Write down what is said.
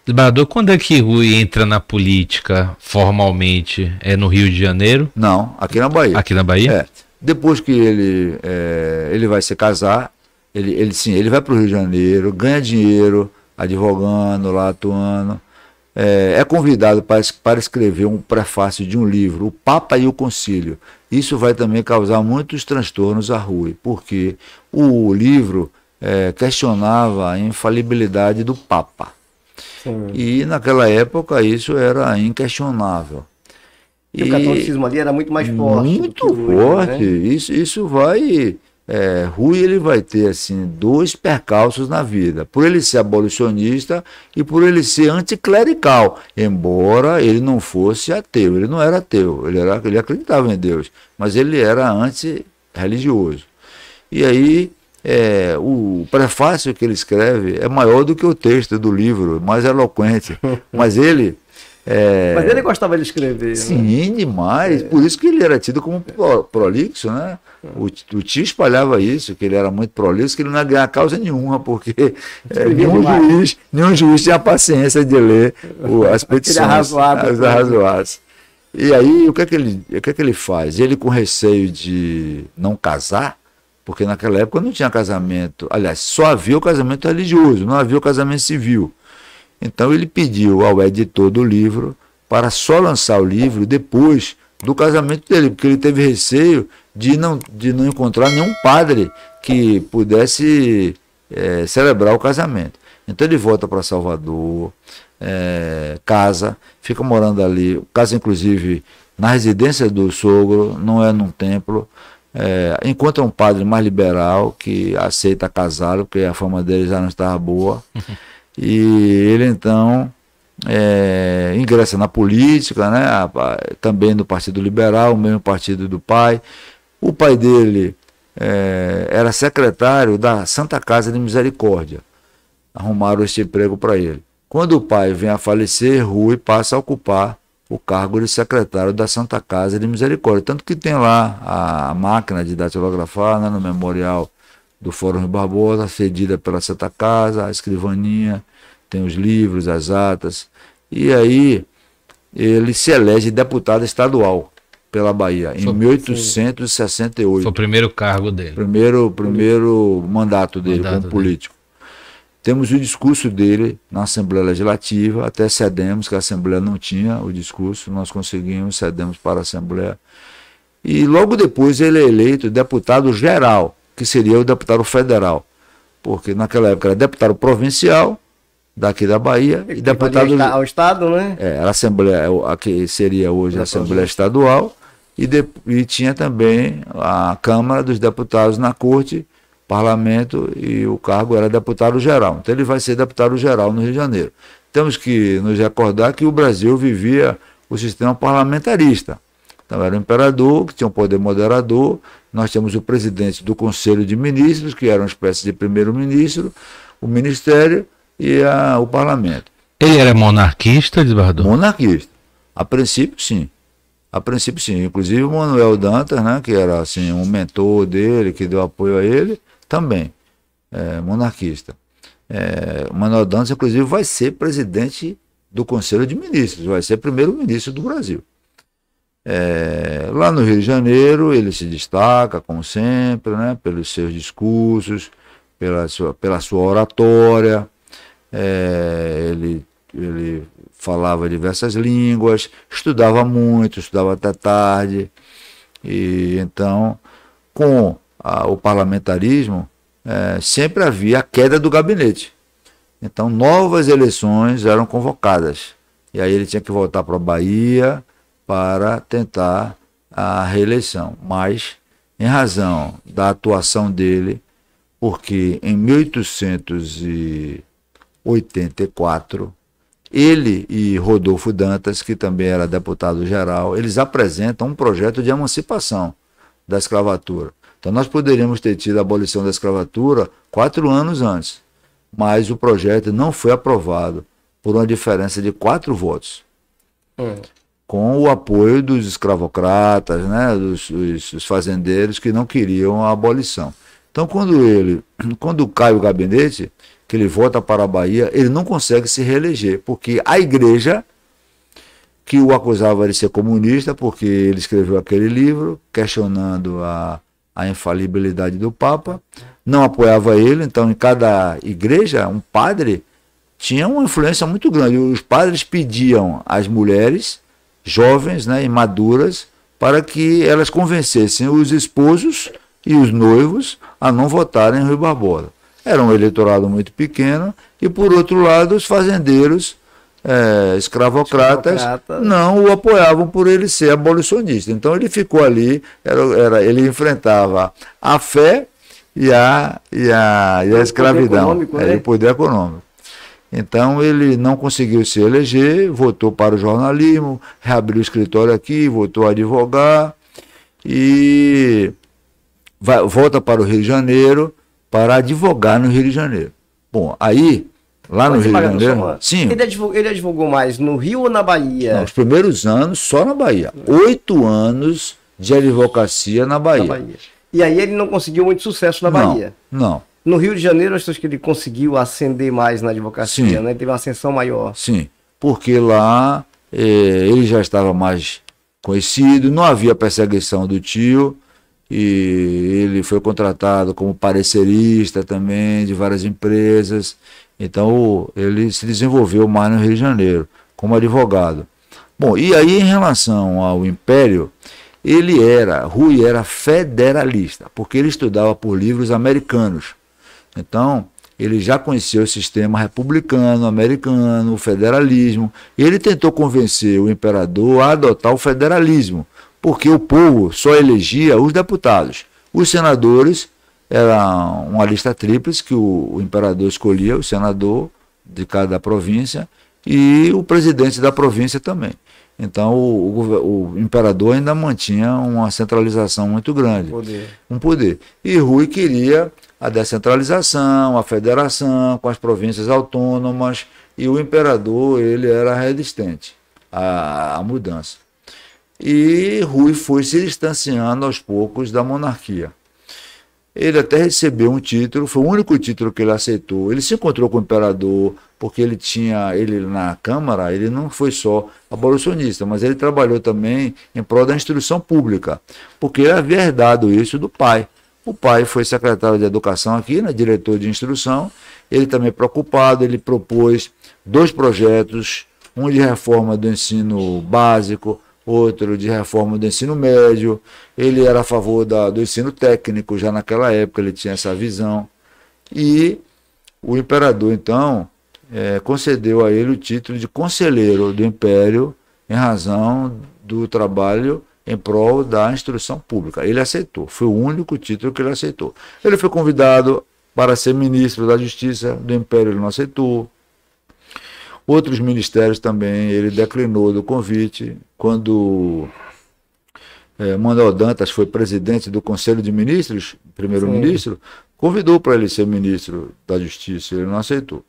Desembargador, quando é que Rui entra na política formalmente? É no Rio de Janeiro? Não, aqui na Bahia. Aqui na Bahia? É. Depois que ele vai se casar, sim, ele vai para o Rio de Janeiro, ganha dinheiro, advogando lá, atuando. É convidado para escrever um prefácio de um livro, O Papa e o Concílio. Isso vai também causar muitos transtornos a Rui, porque o livro questionava a infalibilidade do Papa. Sim. E naquela época isso era inquestionável. E o catolicismo ali era muito mais forte. Muito forte. Né? Isso vai... Rui ele vai ter assim, dois percalços na vida, por ele ser abolicionista e por ele ser anticlerical, embora ele não fosse ateu, ele não era ateu, ele acreditava em Deus, mas ele era antirreligioso. E aí o prefácio que ele escreve é maior do que o texto do livro, mais eloquente, mas ele... Mas ele gostava de escrever. Sim, né? Demais. Por isso que ele era tido como prolixo, né? O tio espalhava isso, que ele era muito prolixo, que ele não ia ganhar causa nenhuma, porque nenhum juiz tinha paciência de ler as petições. Arrazoadas. E aí, o que é que ele faz? Ele, com receio de não casar, porque naquela época não tinha casamento, aliás, só havia o casamento religioso, não havia o casamento civil. Então ele pediu ao editor do livro para só lançar o livro depois do casamento dele, porque ele teve receio de não encontrar nenhum padre que pudesse celebrar o casamento. Então ele volta para Salvador, casa, fica morando ali, casa inclusive na residência do sogro, não é num templo. Encontra um padre mais liberal que aceita casá-lo, porque a fama dele já não estava boa. E ele então ingressa na política, né? Também no Partido Liberal, o mesmo partido do pai. O pai dele era secretário da Santa Casa de Misericórdia. Arrumaram esse emprego para ele. Quando o pai vem a falecer, Rui passa a ocupar o cargo de secretário da Santa Casa de Misericórdia. Tanto que tem lá a máquina de datilografar, né, no memorial do Fórum Rui Barbosa, cedida pela Santa Casa, a escrivaninha, tem os livros, as atas. E aí ele se elege deputado estadual pela Bahia, em 1868. Foi o primeiro cargo dele. Primeiro mandato dele como político. Temos o discurso dele na Assembleia Legislativa, até cedemos, que a Assembleia não tinha o discurso, nós conseguimos, cedemos para a Assembleia. E logo depois ele é eleito deputado geral, que seria o deputado federal, porque naquela época era deputado provincial, daqui da Bahia, e deputado ao Estado, né? A Assembleia, a que seria hoje a Assembleia Estadual, e tinha também a Câmara dos Deputados na Corte, Parlamento, e o cargo era deputado geral. Então ele vai ser deputado geral no Rio de Janeiro. Temos que nos recordar que o Brasil vivia o sistema parlamentarista. Então era o imperador, que tinha um poder moderador, nós temos o presidente do Conselho de Ministros, que era uma espécie de primeiro-ministro, o Ministério e o Parlamento. Ele era monarquista, desembargador? Monarquista. A princípio, sim. A princípio, sim. Inclusive o Manuel Dantas, né, que era assim, um mentor dele, que deu apoio a ele, também monarquista. O Manuel Dantas, inclusive, vai ser presidente do Conselho de Ministros, vai ser primeiro-ministro do Brasil. Lá no Rio de Janeiro, ele se destaca, como sempre, né, pelos seus discursos, pela sua oratória. Ele falava diversas línguas, estudava muito, estudava até tarde. E então, com o parlamentarismo, sempre havia a queda do gabinete. Então, novas eleições eram convocadas. E aí ele tinha que voltar para a Bahia para tentar a reeleição. Mas, em razão da atuação dele, porque em 1884, ele e Rodolfo Dantas, que também era deputado-geral, eles apresentam um projeto de emancipação da escravatura. Então nós poderíamos ter tido a abolição da escravatura 4 anos antes, mas o projeto não foi aprovado por uma diferença de 4 votos. Com o apoio dos escravocratas, né, dos fazendeiros que não queriam a abolição. Então, quando cai o gabinete, que ele volta para a Bahia, ele não consegue se reeleger, porque a igreja, que o acusava de ser comunista, porque ele escreveu aquele livro questionando a infalibilidade do Papa, não apoiava ele. Então, em cada igreja, um padre tinha uma influência muito grande. Os padres pediam às mulheres jovens, né, e maduras, para que elas convencessem os esposos e os noivos a não votarem em Rui Barbosa. Era um eleitorado muito pequeno, e por outro lado, os fazendeiros escravocratas não o apoiavam por ele ser abolicionista. Então ele ficou ali, ele enfrentava a fé e a escravidão, o poder econômico. Então ele não conseguiu se eleger, voltou para o jornalismo, reabriu o escritório aqui, voltou a advogar e volta para o Rio de Janeiro para advogar no Rio de Janeiro. Bom, aí, lá no Rio de Janeiro... Sim. Ele advogou mais no Rio ou na Bahia? Não, os primeiros anos só na Bahia. 8 anos de advocacia na Bahia. E aí ele não conseguiu muito sucesso na Bahia? Não. No Rio de Janeiro, acho que ele conseguiu ascender mais na advocacia, sim, né? Teve uma ascensão maior. Sim, porque lá ele já estava mais conhecido, não havia perseguição do tio, e ele foi contratado como parecerista também de várias empresas. Então ele se desenvolveu mais no Rio de Janeiro como advogado. Bom, e aí em relação ao Império, Rui era federalista, porque ele estudava por livros americanos. Então, ele já conhecia o sistema republicano, americano, o federalismo, e ele tentou convencer o imperador a adotar o federalismo, porque o povo só elegia os deputados. Os senadores era uma lista tríplice que o imperador escolhia, o senador de cada província, e o presidente da província também. Então o imperador ainda mantinha uma centralização muito grande, um poder. E Rui queria a descentralização, a federação com as províncias autônomas, e o imperador ele era resistente à mudança. E Rui foi se distanciando aos poucos da monarquia. Ele até recebeu um título, foi o único título que ele aceitou. Ele se encontrou com o imperador, porque ele na Câmara, ele não foi só abolicionista, mas ele trabalhou também em prol da instrução pública, porque ele havia herdado isso do pai. O pai foi secretário de Educação aqui, né, diretor de instrução. Ele também preocupado, ele propôs 2 projetos, um de reforma do ensino básico, outro de reforma do ensino médio. Ele era a favor do ensino técnico, já naquela época ele tinha essa visão. E o imperador, então, concedeu a ele o título de conselheiro do Império em razão do trabalho em prol da instrução pública. Ele aceitou, foi o único título que ele aceitou. Ele foi convidado para ser ministro da Justiça do Império, ele não aceitou. Outros ministérios também, ele declinou do convite. Quando Manuel Dantas foi presidente do Conselho de Ministros, primeiro-ministro, convidou para ele ser ministro da Justiça, ele não aceitou.